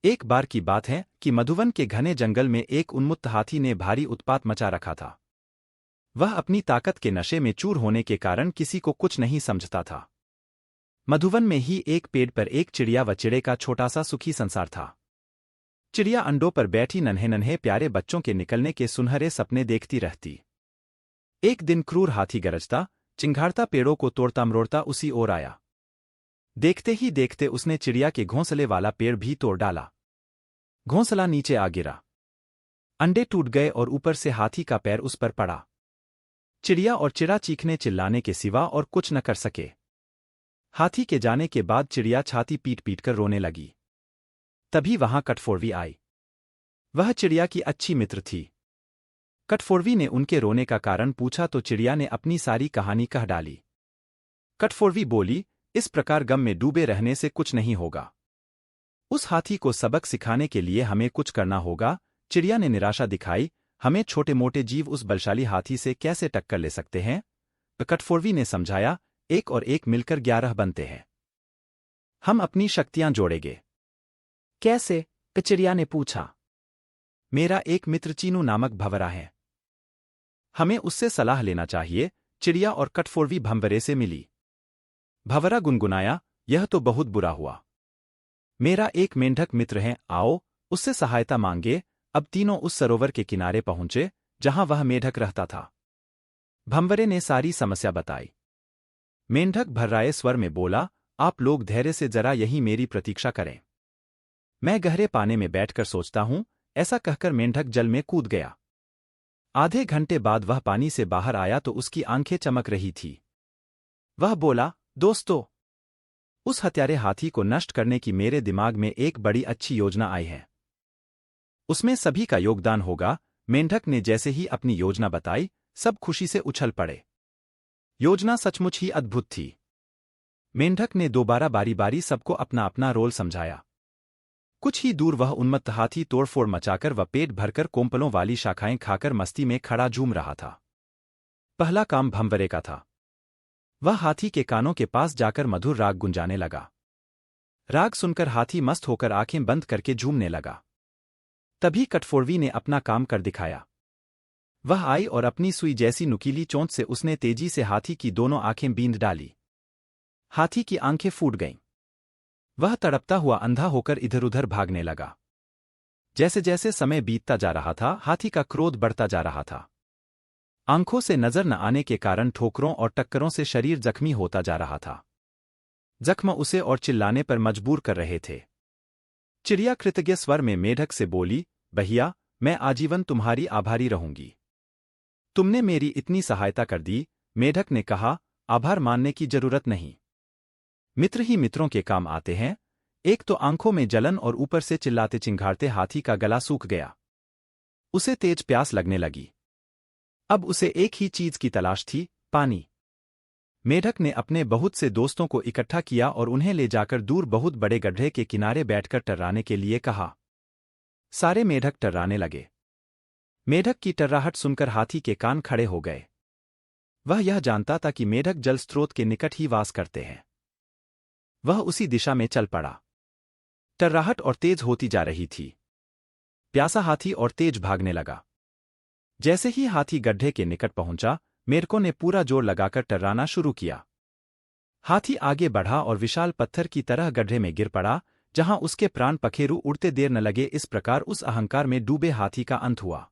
एक बार की बात है कि मधुवन के घने जंगल में एक उन्मत्त हाथी ने भारी उत्पात मचा रखा था। वह अपनी ताकत के नशे में चूर होने के कारण किसी को कुछ नहीं समझता था। मधुवन में ही एक पेड़ पर एक चिड़िया व चिड़े का छोटा सा सुखी संसार था। चिड़िया अंडों पर बैठी नन्हे नन्हे प्यारे बच्चों के निकलने के सुनहरे सपने देखती रहती। एक दिन क्रूर हाथी गरजता, चिंघाड़ता पेड़ों को तोड़ता मरोड़ता उसी ओर आया। देखते ही देखते उसने चिड़िया के घोंसले वाला पेड़ भी तोड़ डाला। घोंसला नीचे आ गिरा, अंडे टूट गए और ऊपर से हाथी का पैर उस पर पड़ा। चिड़िया और चिड़ा चीखने चिल्लाने के सिवा और कुछ न कर सके। हाथी के जाने के बाद चिड़िया छाती पीट पीट कर रोने लगी। तभी वहां कटफोड़वी आई। वह चिड़िया की अच्छी मित्र थी। कटफोड़वी ने उनके रोने का कारण पूछा तो चिड़िया ने अपनी सारी कहानी कह डाली। कटफोड़वी बोली, इस प्रकार गम में डूबे रहने से कुछ नहीं होगा। उस हाथी को सबक सिखाने के लिए हमें कुछ करना होगा। चिड़िया ने निराशा दिखाई, हमें छोटे मोटे जीव उस बलशाली हाथी से कैसे टक्कर ले सकते हैं? कटफोड़वी ने समझाया, एक और एक मिलकर 11 बनते हैं। हम अपनी शक्तियां जोड़ेंगे। कैसे? चिड़िया ने पूछा। मेरा एक मित्र चीनू नामक भंवरा है। हमें उससे सलाह लेना चाहिए। चिड़िया और कटफोड़वी भंवरे से मिली। भंवरा गुनगुनाया, यह तो बहुत बुरा हुआ। मेरा एक मेंढक मित्र है, आओ उससे सहायता मांगे। अब तीनों उस सरोवर के किनारे पहुंचे जहां वह मेंढक रहता था। भंवरे ने सारी समस्या बताई। मेंढक भर्राए स्वर में बोला, आप लोग धैर्य से जरा यहीं मेरी प्रतीक्षा करें। मैं गहरे पानी में बैठकर सोचता हूं। ऐसा कहकर मेंढक जल में कूद गया। आधे घंटे बाद वह पानी से बाहर आया तो उसकी आंखें चमक रही थी। वह बोला, दोस्तों, उस हत्यारे हाथी को नष्ट करने की मेरे दिमाग में एक बड़ी अच्छी योजना आई है। उसमें सभी का योगदान होगा। मेंढक ने जैसे ही अपनी योजना बताई, सब खुशी से उछल पड़े। योजना सचमुच ही अद्भुत थी। मेंढक ने दोबारा बारी बारी सबको अपना अपना रोल समझाया। कुछ ही दूर वह उन्मत्त हाथी तोड़फोड़ मचाकर व पेट भरकर कोंपलों वाली शाखाएं खाकर मस्ती में खड़ा झूम रहा था। पहला काम भंवरे का था। वह हाथी के कानों के पास जाकर मधुर राग गुंजाने लगा। राग सुनकर हाथी मस्त होकर आंखें बंद करके झूमने लगा। तभी कटफोड़वी ने अपना काम कर दिखाया। वह आई और अपनी सुई जैसी नुकीली चोंच से उसने तेजी से हाथी की दोनों आंखें बींध डाली। हाथी की आंखें फूट गईं। वह तड़पता हुआ अंधा होकर इधर उधर भागने लगा। जैसे जैसे समय बीतता जा रहा था, हाथी का क्रोध बढ़ता जा रहा था। आंखों से नजर न आने के कारण ठोकरों और टक्करों से शरीर जख्मी होता जा रहा था। जख्म उसे और चिल्लाने पर मजबूर कर रहे थे। चिड़िया कृतज्ञ स्वर में मेढक से बोली, भैया, मैं आजीवन तुम्हारी आभारी रहूंगी। तुमने मेरी इतनी सहायता कर दी। मेढक ने कहा, आभार मानने की जरूरत नहीं। मित्र ही मित्रों के काम आते हैं। एक तो आंखों में जलन और ऊपर से चिल्लाते चिंघाड़ते हाथी का गला सूख गया। उसे तेज प्यास लगने लगी। अब उसे एक ही चीज की तलाश थी, पानी। मेढक ने अपने बहुत से दोस्तों को इकट्ठा किया और उन्हें ले जाकर दूर बहुत बड़े गड्ढे के किनारे बैठकर टर्राने के लिए कहा। सारे मेढक टर्राने लगे। मेढक की टर्राहट सुनकर हाथी के कान खड़े हो गए। वह यह जानता था कि मेढक जल स्रोत के निकट ही वास करते हैं। वह उसी दिशा में चल पड़ा। टर्राहट और तेज होती जा रही थी। प्यासा हाथी और तेज भागने लगा। जैसे ही हाथी गड्ढे के निकट पहुंचा, मेढकों ने पूरा जोर लगाकर टर्राना शुरू किया। हाथी आगे बढ़ा और विशाल पत्थर की तरह गड्ढे में गिर पड़ा, जहां उसके प्राण पखेरु उड़ते देर न लगे। इस प्रकार उस अहंकार में डूबे हाथी का अंत हुआ।